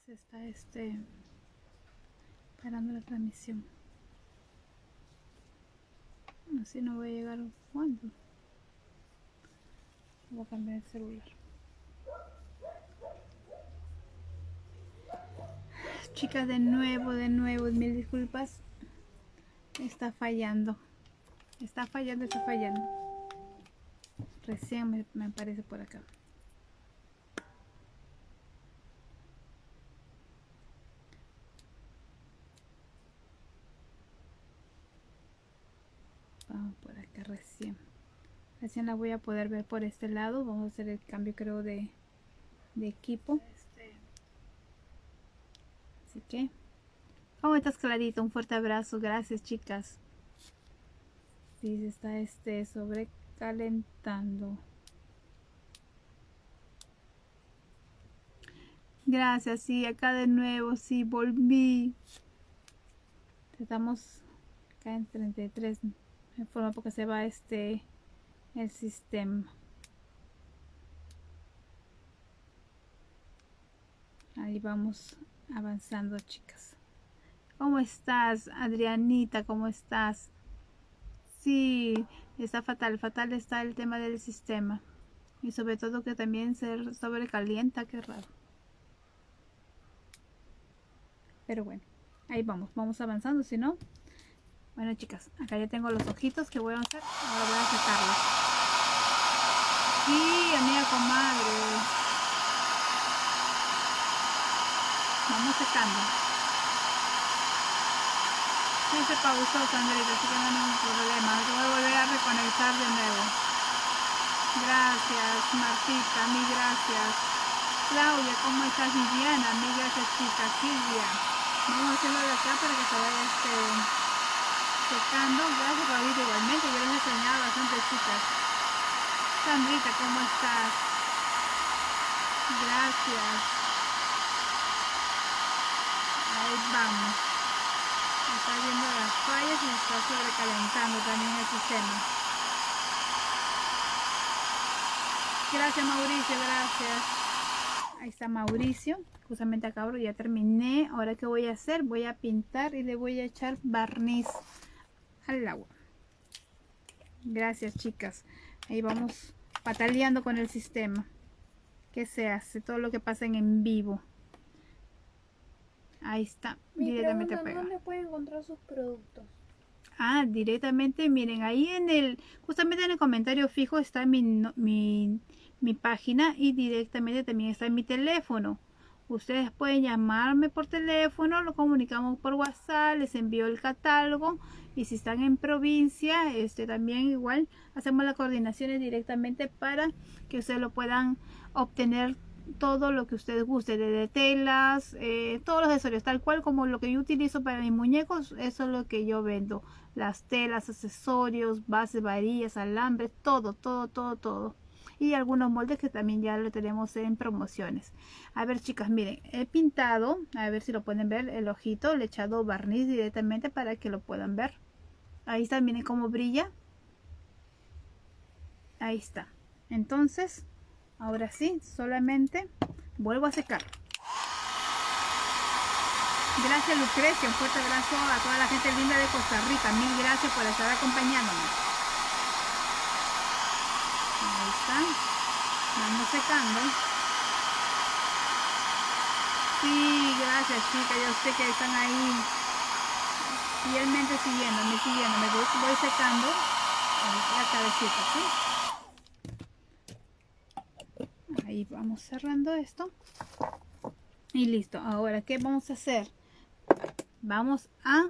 Se está parando la transmisión. Así no voy a llegar. ¿Cuándo? Voy a cambiar el celular. Chicas, de nuevo, mil disculpas. Está fallando. Está fallando. Recién me aparece por acá. Vamos por acá recién. Recién la voy a poder ver por este lado. Vamos a hacer el cambio, creo, de equipo. Así que, ¿cómo estás, Clarita? Un fuerte abrazo. Gracias, chicas. Sí, se está sobrecalentando. Gracias, sí, acá de nuevo, sí, volví. Estamos acá en 33. Me forma porque se va el sistema. Ahí vamos avanzando, chicas. ¿Cómo estás, Adrianita? ¿Cómo estás? Sí, está fatal está el tema del sistema. Y sobre todo que también se sobrecalienta, qué raro. Pero bueno, ahí vamos avanzando, si no. Bueno, chicas, acá ya tengo los ojitos que voy a hacer. Ahora voy a sacarlos. Sí, amiga comadre. Vamos secando. Sí, se pausó, Sandrita, así que no hay ningún problema. Yo voy a volver a reconectar de nuevo. Gracias, Martita, mil gracias. Claudia, ¿cómo estás? Viviana, mil gracias, chicas. Silvia, vamos haciendo de acá para que se vaya secando. Gracias, Raúl, igualmente. Yo les he enseñado bastante, chicas. Sandrita, ¿cómo estás? Gracias. Ahí vamos. Está viendo las fallas y está sobrecalentando también el sistema. Gracias, Mauricio, gracias. Ahí está Mauricio. Justamente acá ya terminé. Ahora, ¿qué voy a hacer? Voy a pintar y le voy a echar barniz al agua. Gracias, chicas. Ahí vamos pataleando con el sistema. ¿Qué se hace? Todo lo que pasa en vivo. Ahí está. Directamente pegado. ¿Dónde pueden encontrar sus productos? Ah, directamente, miren, ahí justamente en el comentario fijo está mi página y directamente también está en mi teléfono. Ustedes pueden llamarme por teléfono, lo comunicamos por WhatsApp, les envío el catálogo y si están en provincia, también igual hacemos las coordinaciones directamente para que ustedes lo puedan obtener todo lo que ustedes guste, de telas, todos los accesorios, tal cual como lo que yo utilizo para mis muñecos, eso es lo que yo vendo. Las telas, accesorios, bases, varillas, alambres, todo. Y algunos moldes que también ya lo tenemos en promociones. A ver, chicas, miren, he pintado, a ver si lo pueden ver, el ojito, le he echado barniz directamente para que lo puedan ver. Ahí está, miren cómo brilla. Ahí está. Entonces, ahora sí, solamente vuelvo a secar. Gracias, Lucrecia, un fuerte abrazo a toda la gente linda de Costa Rica. Mil gracias por estar acompañándonos. Ahí está. Vamos secando. Sí, gracias, chicas. Yo sé que están ahí fielmente siguiéndome. Voy secando la cabecita, ¿sí? Ahí vamos cerrando esto. Y listo. Ahora, ¿qué vamos a hacer? Vamos a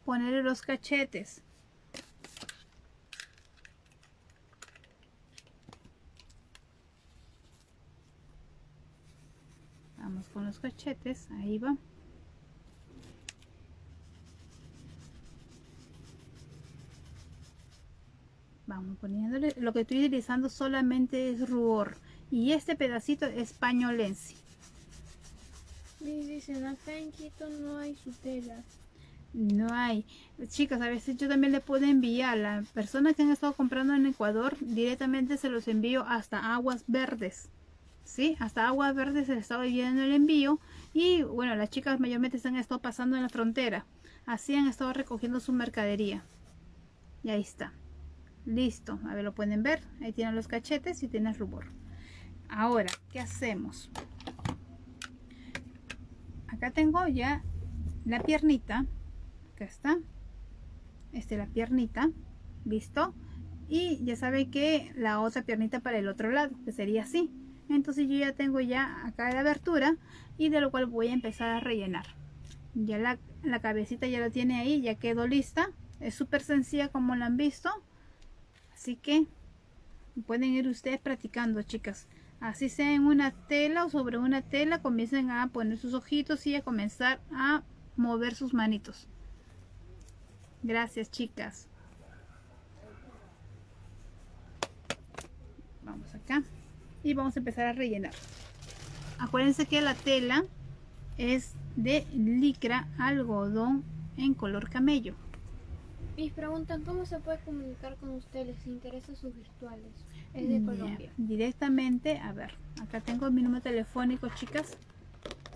poner los cachetes. Vamos con los cachetes. Ahí va. Vamos poniéndole. Lo que estoy utilizando solamente es rubor. Y este pedacito es pañolense. Dicen, acá en Quito no hay su tela. No hay. Chicas, a veces yo también le puedo enviar. Las personas que han estado comprando en Ecuador, directamente se los envío hasta Aguas Verdes. ¿sí? Hasta Aguas Verdes se estaba viendo el envío. Y bueno, las chicas mayormente se han estado pasando en la frontera. Así han estado recogiendo su mercadería. Y ahí está. Listo. A ver, lo pueden ver. Ahí tienen los cachetes y tiene el rubor. Ahora, ¿qué hacemos? Acá tengo ya la piernita. Acá está. La piernita. ¿Listo? Y ya sabe que la otra piernita para el otro lado, que sería así. Entonces yo ya tengo ya acá la abertura y de lo cual voy a empezar a rellenar. Ya la cabecita ya la tiene ahí, ya quedó lista. Es súper sencilla como la han visto. Así que pueden ir ustedes practicando, chicas. Así sea en una tela o sobre una tela, comiencen a poner sus ojitos y a comenzar a mover sus manitos. Gracias, chicas. Vamos acá y vamos a empezar a rellenar. Acuérdense que la tela es de licra algodón en color camello. Mis preguntan cómo se puede comunicar con ustedes, les interesa sus virtuales. Es de Colombia. Directamente, a ver, acá tengo mi número telefónico, chicas.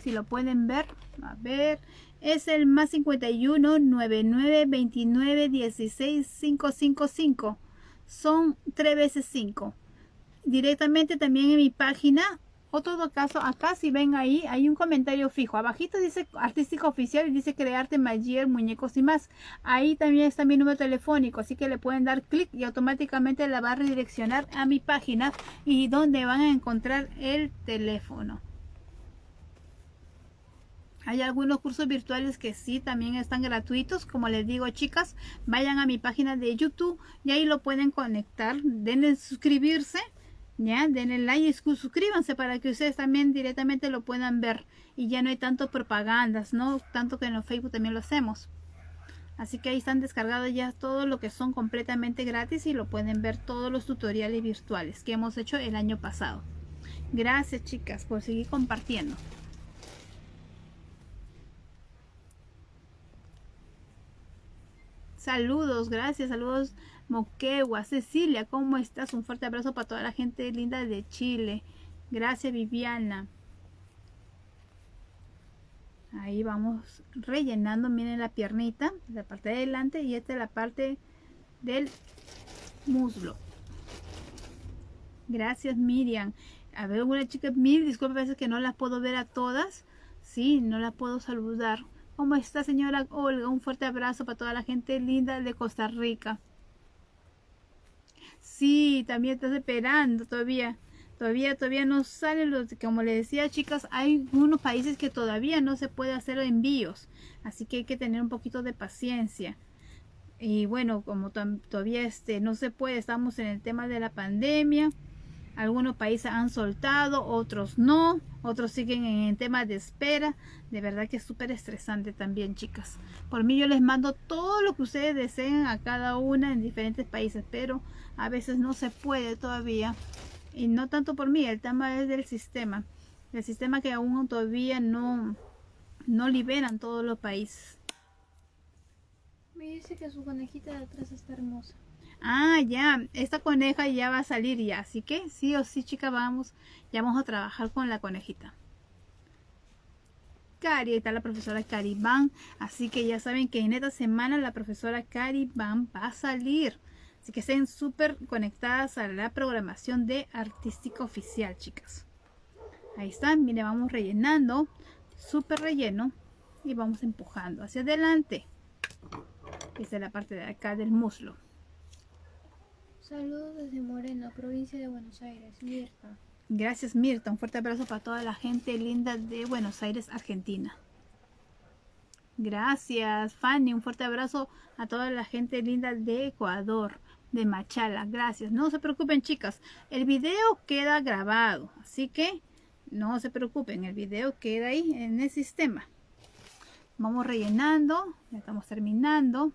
Si lo pueden ver, a ver, es el más 51 99 29 16 555. Son 3 veces 5. Directamente también en mi página, o todo caso, acá si ven ahí, hay un comentario fijo. Abajito dice artística oficial y dice crearte Magier, muñecos y más. Ahí también está mi número telefónico, así que le pueden dar clic y automáticamente la va a redireccionar a mi página y donde van a encontrar el teléfono. Hay algunos cursos virtuales que sí también están gratuitos. Como les digo, chicas, vayan a mi página de YouTube y ahí lo pueden conectar. Denle suscribirse, ya, denle like y suscríbanse para que ustedes también directamente lo puedan ver. Y ya no hay tanto propagandas, ¿no? Tanto que en los Facebook también lo hacemos. Así que ahí están descargados ya todo lo que son completamente gratis y lo pueden ver todos los tutoriales virtuales que hemos hecho el año pasado. Gracias, chicas, por seguir compartiendo. Saludos, gracias, saludos Moquegua, Cecilia, ¿cómo estás? Un fuerte abrazo para toda la gente linda de Chile. Gracias, Viviana. Ahí vamos rellenando, miren la piernita, la parte de adelante y esta es la parte del muslo. Gracias, Miriam. A ver, una chica, mil disculpas, a veces que no las puedo ver a todas. Sí, no las puedo saludar. ¿Cómo está, señora Olga? Un fuerte abrazo para toda la gente linda de Costa Rica. Sí, también estás esperando todavía. Todavía no salen los, como le decía, chicas, hay unos países que todavía no se puede hacer envíos. Así que hay que tener un poquito de paciencia. Y bueno, como todavía no se puede, estamos en el tema de la pandemia. Algunos países han soltado, otros no, otros siguen en el tema de espera. De verdad que es súper estresante también, chicas. Por mí yo les mando todo lo que ustedes deseen a cada una en diferentes países, pero a veces no se puede todavía. Y no tanto por mí, el tema es del sistema. El sistema que aún todavía no liberan todos los países. Me dice que su conejita de atrás está hermosa. Ah, ya, esta coneja ya va a salir ya, así que sí o sí, chicas, ya vamos a trabajar con la conejita. Cari, ahí está la profesora Cari Van, así que ya saben que en esta semana la profesora Cari Van va a salir. Así que estén súper conectadas a la programación de Artística Oficial, chicas. Ahí están, miren, vamos rellenando, súper relleno y vamos empujando hacia adelante. Esta es la parte de acá del muslo. Saludos desde Moreno, provincia de Buenos Aires, Mirta. Gracias, Mirta. Un fuerte abrazo para toda la gente linda de Buenos Aires, Argentina. Gracias, Fanny. Un fuerte abrazo a toda la gente linda de Ecuador, de Machala. Gracias. No se preocupen, chicas. El video queda grabado, así que no se preocupen. El video queda ahí en el sistema. Vamos rellenando. Ya estamos terminando.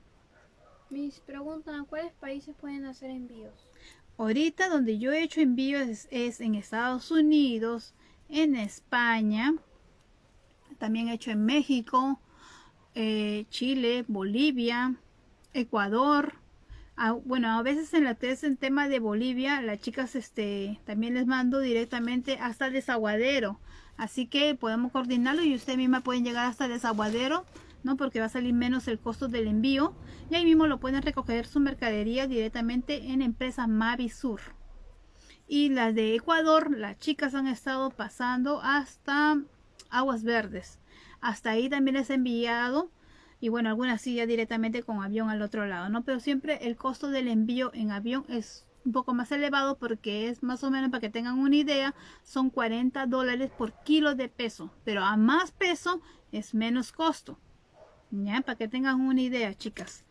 Mis preguntan, ¿cuáles países pueden hacer envíos? Ahorita donde yo he hecho envíos es en Estados Unidos, en España, también he hecho en México, Chile, Bolivia, Ecuador, Bueno, a veces en la test en tema de Bolivia, las chicas también les mando directamente hasta el Desaguadero. Así que podemos coordinarlo y usted misma pueden llegar hasta el Desaguadero, ¿no? Porque va a salir menos el costo del envío. Y ahí mismo lo pueden recoger su mercadería directamente en empresa Mavisur. Y las de Ecuador, las chicas han estado pasando hasta Aguas Verdes. Hasta ahí también les he enviado. Y bueno, algunas sí ya directamente con avión al otro lado, ¿no? Pero siempre el costo del envío en avión es un poco más elevado porque es más o menos, para que tengan una idea, son $40 por kilo de peso. Pero a más peso es menos costo. ¿Ya? Para que tengan una idea, chicas,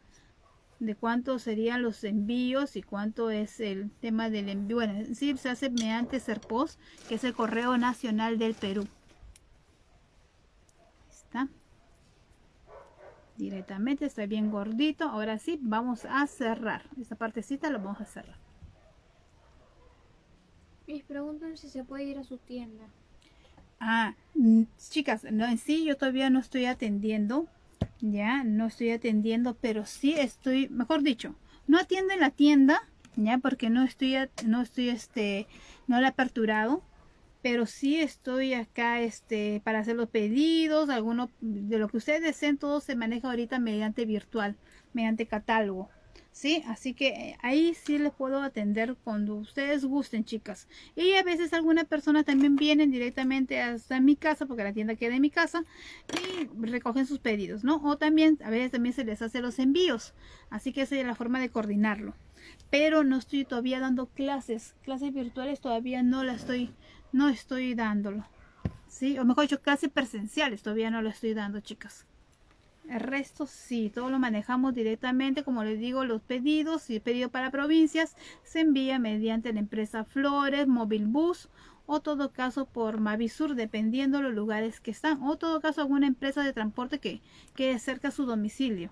de cuánto serían los envíos y cuánto es el tema del envío. Bueno, sí se hace mediante Serpos, que es el Correo Nacional del Perú. Está directamente, está bien gordito. Ahora sí, vamos a cerrar esta partecita, lo vamos a cerrar. Me preguntan si se puede ir a su tienda. Chicas, no, en sí yo todavía no estoy atendiendo, ya no estoy atendiendo, pero sí estoy, mejor dicho, no atiendo en la tienda, ya, porque no la he aperturado, pero sí estoy acá para hacer los pedidos. Algunos de lo que ustedes deseen, todo se maneja ahorita mediante virtual, mediante catálogo. Sí, así que ahí sí les puedo atender cuando ustedes gusten, chicas. Y a veces algunas personas también vienen directamente hasta mi casa, porque la tienda queda en mi casa, y recogen sus pedidos, ¿no? O también, a veces también se les hace los envíos. Así que esa es la forma de coordinarlo. Pero no estoy todavía dando clases virtuales, todavía no estoy dándolo. Sí, o mejor dicho, clases presenciales todavía no lo estoy dando, chicas. El resto sí, todo lo manejamos directamente. Como les digo, los pedidos, si es pedido para provincias, se envía mediante la empresa Flores, Móvil Bus, o todo caso por Mavisur, dependiendo de los lugares que están, o todo caso alguna empresa de transporte que quede cerca a su domicilio.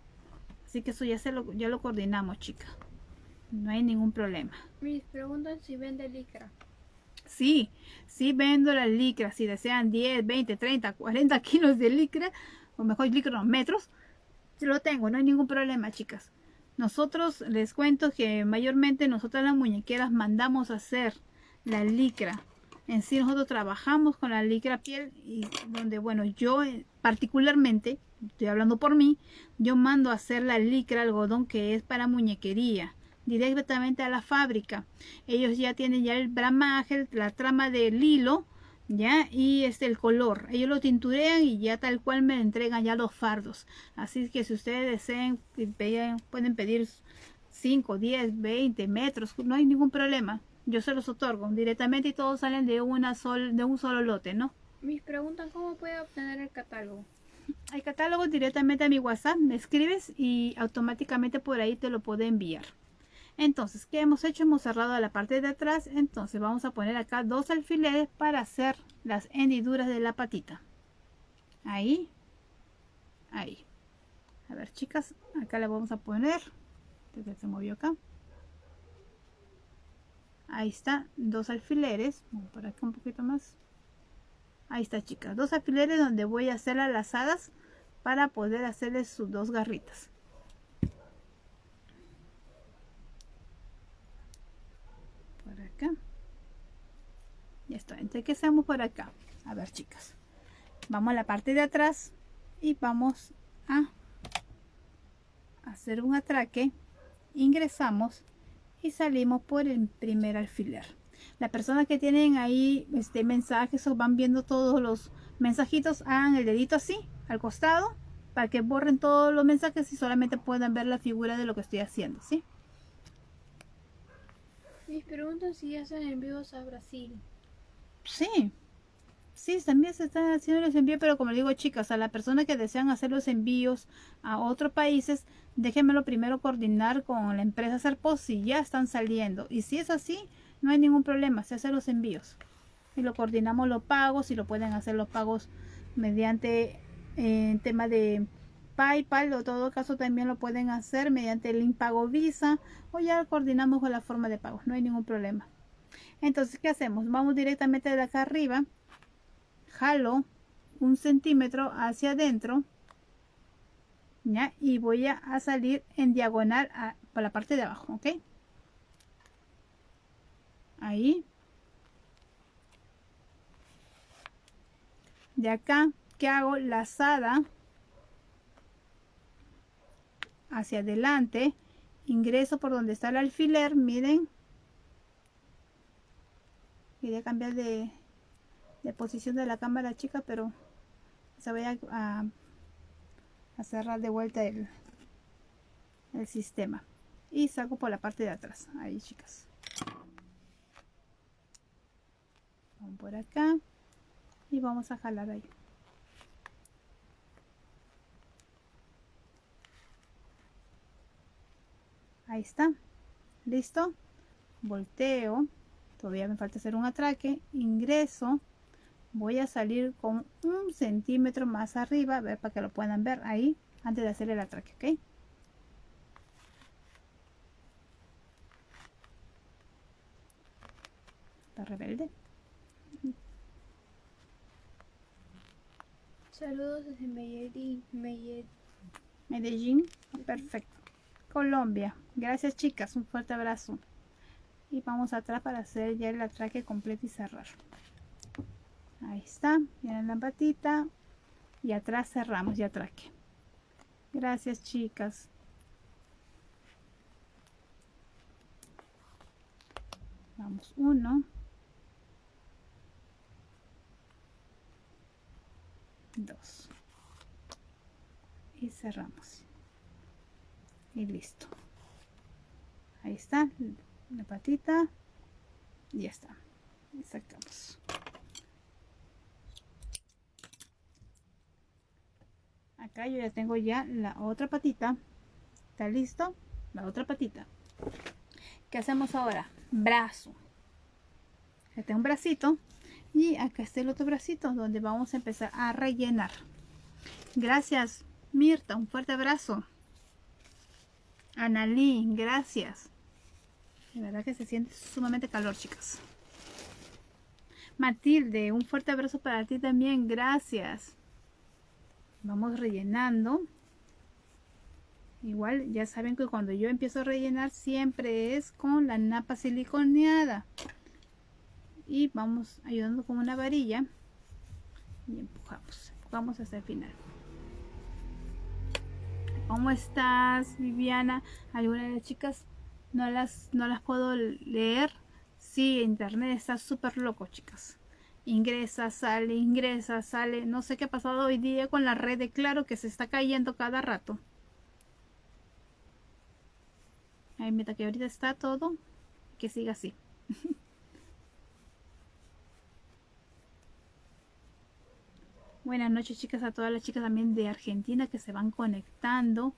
Así que eso ya lo coordinamos, chicas. No hay ningún problema. Me preguntan si vende licra. Sí, sí vendo la licra. Si desean 10, 20, 30, 40 kilos de licra, o mejor licra, no, metros, lo tengo, no hay ningún problema, chicas. Nosotros les cuento que mayormente nosotras las muñequeras mandamos a hacer la licra. En sí nosotros trabajamos con la licra piel, y donde, bueno, yo particularmente, estoy hablando por mí, yo mando a hacer la licra algodón que es para muñequería, directamente a la fábrica. Ellos ya tienen ya el bramaje, la trama del hilo, ya, y el color. Ellos lo tinturean y ya tal cual me entregan ya los fardos. Así que si ustedes deseen, pueden pedir 5, 10, 20 metros, no hay ningún problema. Yo se los otorgo directamente y todos salen de un solo lote, ¿no? Me preguntan cómo puede obtener el catálogo. El catálogo directamente a mi WhatsApp, me escribes y automáticamente por ahí te lo puedo enviar. Entonces, ¿qué hemos hecho? Hemos cerrado la parte de atrás. Entonces vamos a poner acá 2 alfileres para hacer las hendiduras de la patita. Ahí, ahí. A ver, chicas, acá le vamos a poner. Se movió acá. Ahí está, 2 alfileres. Vamos por acá un poquito más. Ahí está, chicas, 2 alfileres donde voy a hacer las lazadas para poder hacerles sus 2 garritas. Por acá. Ya está. Entonces, ¿qué hacemos por acá? A ver, chicas, vamos a la parte de atrás y vamos a hacer un atraque. Ingresamos y salimos por el primer alfiler. Las personas que tienen ahí mensajes o van viendo todos los mensajitos, hagan el dedito así al costado para que borren todos los mensajes y solamente puedan ver la figura de lo que estoy haciendo, ¿sí? Me preguntan si hacen envíos a Brasil. Sí, sí, también se están haciendo los envíos, pero como digo, chicas, a las personas que desean hacer los envíos a otros países, déjenmelo primero coordinar con la empresa Serpos si ya están saliendo. Y si es así, no hay ningún problema, se hacen los envíos. Y lo coordinamos los pagos, y lo pueden hacer los pagos mediante tema de PayPal, o todo caso también lo pueden hacer mediante el link pago Visa, o ya coordinamos con la forma de pago, no hay ningún problema. Entonces, ¿qué hacemos? Vamos directamente de acá arriba, jalo 1 centímetro hacia adentro, ¿ya? Y voy a salir en diagonal por la parte de abajo, ¿ok? Ahí. De acá, ¿qué hago? Lazada hacia adelante, ingreso por donde está el alfiler, miren. Quería cambiar de posición de la cámara, chica, pero se voy a cerrar de vuelta el sistema y salgo por la parte de atrás. Ahí, chicas, vamos por acá y vamos a jalar ahí. Ahí está, listo. Volteo, todavía me falta hacer un atraque, ingreso, voy a salir con 1 centímetro más arriba, a ver, para que lo puedan ver ahí antes de hacer el atraque, ¿ok? Está rebelde. Saludos desde Medellín, perfecto. Colombia, gracias chicas, un fuerte abrazo. Y vamos atrás para hacer ya el atraque completo y cerrar. Ahí está, miren la patita y atrás cerramos y atraque. Gracias chicas. Vamos 1, 2 y cerramos y listo. Ahí está la patita, ya está, y sacamos. Acá yo ya tengo ya la otra patita. ¿Está listo? La otra patita. ¿Qué hacemos ahora? Brazo. Acá tengo un bracito y acá está el otro bracito donde vamos a empezar a rellenar. Gracias Mirta, un fuerte abrazo. Analí, gracias. De verdad que se siente sumamente calor, chicas. Matilde, un fuerte abrazo para ti también, gracias. Vamos rellenando. Igual ya saben que cuando yo empiezo a rellenar siempre es con la napa siliconeada. Y vamos ayudando con una varilla y empujamos hasta el final. ¿Cómo estás, Viviana? Algunas de las chicas no las puedo leer. Sí, internet está súper loco, chicas. Ingresa, sale. No sé qué ha pasado hoy día con la red de Claro, que se está cayendo cada rato. Ay, mira que ahorita está todo, que siga así. Buenas noches, chicas, a todas las chicas también de Argentina que se van conectando.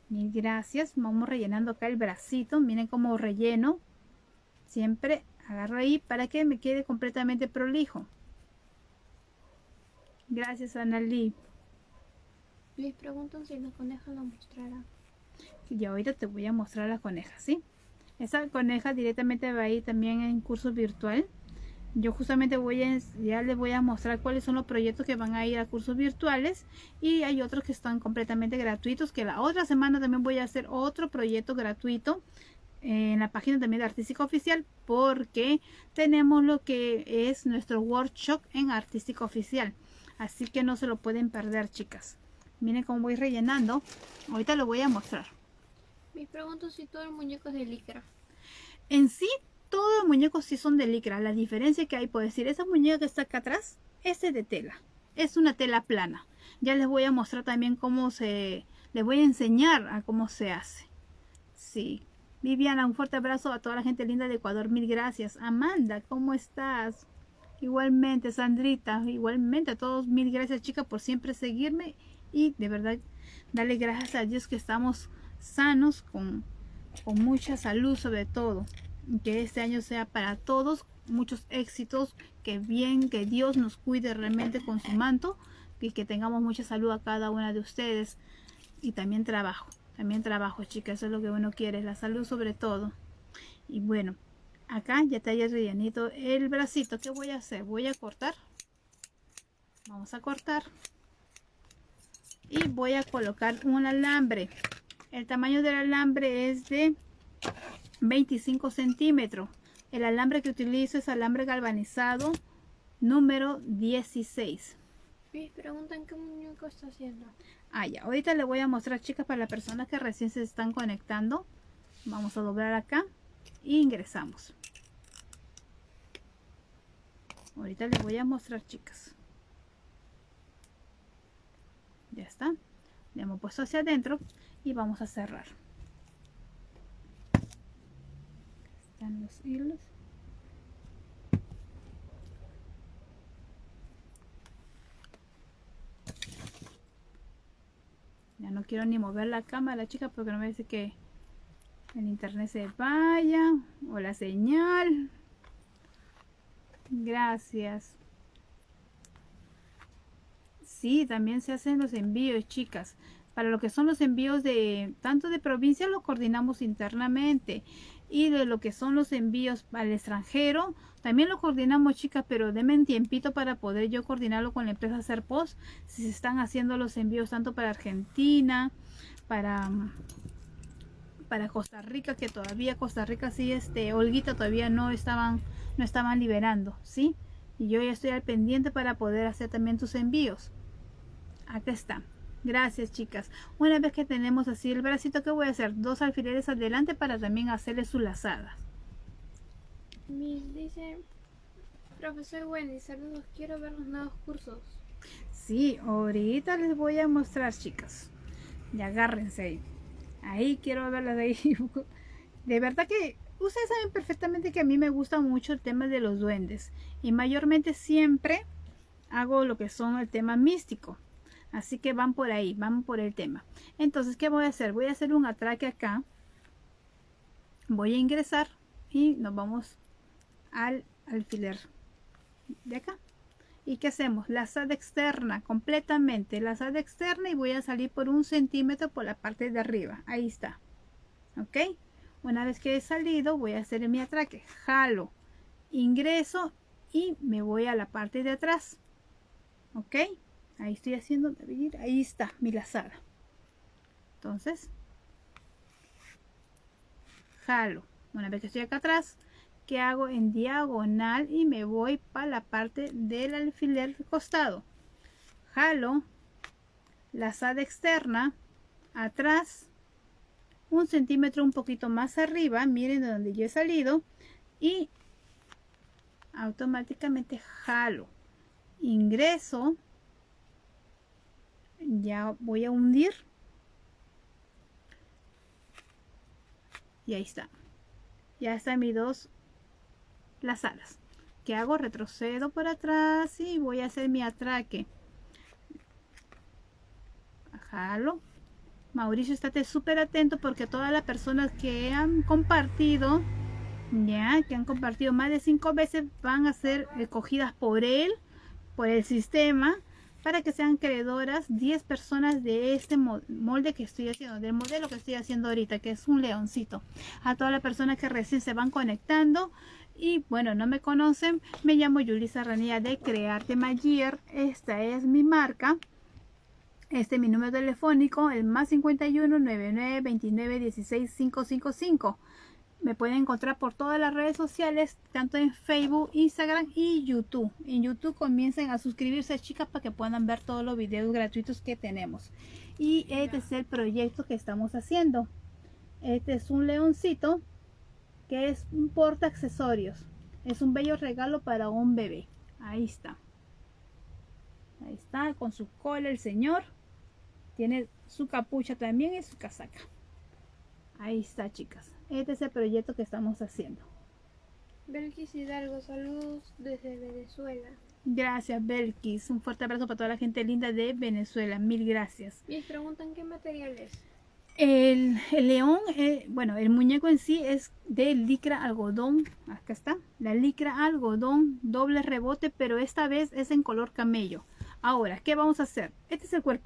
Mil gracias. Vamos rellenando acá el bracito. Miren cómo relleno. Siempre agarro ahí para que me quede completamente prolijo. Gracias, Analí. Les preguntan si la coneja la mostrará. Y ahorita te voy a mostrar la coneja, ¿sí? Esa coneja directamente va a ir también en curso virtual. Yo justamente ya les voy a mostrar cuáles son los proyectos que van a ir a cursos virtuales, y hay otros que están completamente gratuitos, que la otra semana también voy a hacer otro proyecto gratuito en la página también de Artística Oficial, porque tenemos lo que es nuestro workshop en Artística Oficial, así que no se lo pueden perder, chicas. Miren cómo voy rellenando, ahorita lo voy a mostrar. Me pregunto si todo el muñeco es de licra. En sí, todos los muñecos sí son de licra. La diferencia que hay, puedo decir, esa muñeca que está acá atrás, ese de tela. Es una tela plana. Ya les voy a mostrar también les voy a enseñar a cómo se hace. Sí. Viviana, un fuerte abrazo a toda la gente linda de Ecuador. Mil gracias. Amanda, ¿cómo estás? Igualmente, Sandrita, igualmente a todos. Mil gracias, chicas, por siempre seguirme. Y de verdad, darle gracias a Dios que estamos sanos, con mucha salud sobre todo. Que este año sea para todos muchos éxitos, que Dios nos cuide realmente con su manto, y que tengamos mucha salud a cada una de ustedes, y también trabajo, chicas, eso es lo que uno quiere, la salud sobre todo. Y bueno, acá ya está ya rellenito el bracito. ¿Qué voy a hacer? Voy a cortar, vamos a cortar y voy a colocar un alambre. El tamaño del alambre es de 25 centímetros. El alambre que utilizo es alambre galvanizado número 16. Me preguntan qué muñeco está haciendo. Ya, ahorita le voy a mostrar, chicas, para las personas que recién se están conectando. Vamos a doblar acá e ingresamos. Ahorita les voy a mostrar, chicas. Ya está. Le hemos puesto hacia adentro y vamos a cerrar. Están los hilos. Ya no quiero ni mover la cámara, chicas, porque no me dice que el internet se vaya o la señal. Gracias. Sí, también se hacen los envíos, chicas. Para lo que son los envíos de tanto de provincia los coordinamos internamente, y de lo que son los envíos al extranjero también lo coordinamos, chicas, pero denme un tiempito para poder yo coordinarlo con la empresa Serpost, si se están haciendo los envíos tanto para Argentina, para Costa Rica, que todavía Costa Rica sí, Olguita, todavía no estaban liberando, ¿sí? Y yo ya estoy al pendiente para poder hacer también tus envíos. Acá está. Gracias, chicas. Una vez que tenemos así el bracito, que voy a hacer 2 alfileres adelante para también hacerle su lazada. Miss dice, profesor Wendy, saludos, quiero ver los nuevos cursos. Sí, ahorita les voy a mostrar, chicas. Y agárrense ahí. Ahí quiero verlas de ahí. De verdad que ustedes saben perfectamente que a mí me gusta mucho el tema de los duendes. Y mayormente siempre hago lo que son el tema místico. Así que van por ahí, van por el tema. Entonces, ¿qué voy a hacer? Voy a hacer un atraque acá. Voy a ingresar y nos vamos al alfiler de acá. ¿Y qué hacemos? Lazada externa, completamente. Lazada externa, y voy a salir por 1 centímetro por la parte de arriba. Ahí está. ¿Ok? Una vez que he salido, voy a hacer mi atraque. Jalo, ingreso y me voy a la parte de atrás. ¿Ok? Ahí estoy haciendo, ahí está mi lazada. Entonces, jalo. Una vez que estoy acá atrás, ¿qué hago? En diagonal y me voy para la parte del alfiler de costado. Jalo, lazada externa, atrás, 1 centímetro un poquito más arriba, miren de donde yo he salido, y automáticamente jalo, ingreso. Ya voy a hundir y ahí está. Ya están mis 2 lazadas. ¿Qué hago? Retrocedo por atrás y voy a hacer mi atraque. Jalo. Mauricio, estate súper atento, porque todas las personas que han compartido, que han compartido más de 5 veces, van a ser escogidas por él, por el sistema, para que sean creadoras 10 personas de este molde que estoy haciendo, del modelo que estoy haciendo ahorita, que es un leoncito. A todas las personas que recién se van conectando y bueno, no me conocen, me llamo Yulisa Ranilla de Crearte Magier. Esta es mi marca, este es mi número telefónico, el +51 99 29 16 555. Me pueden encontrar por todas las redes sociales, tanto en Facebook, Instagram y YouTube. En YouTube comiencen a suscribirse, chicas, para que puedan ver todos los videos gratuitos que tenemos. Y este es el proyecto que estamos haciendo. Este es un leoncito que es un porta accesorios. Es un bello regalo para un bebé. Ahí está. Ahí está, con su cola el señor. Tiene su capucha también y su casaca. Ahí está, chicas. Este es el proyecto que estamos haciendo. Belkis Hidalgo, saludos desde Venezuela. Gracias, Belkis. Un fuerte abrazo para toda la gente linda de Venezuela. Mil gracias. Me preguntan qué material es. El león, bueno, el muñeco en sí es de licra algodón. Acá está. La licra algodón, doble rebote, pero esta vez es en color camello. Ahora, ¿qué vamos a hacer? Este es el cuerpito.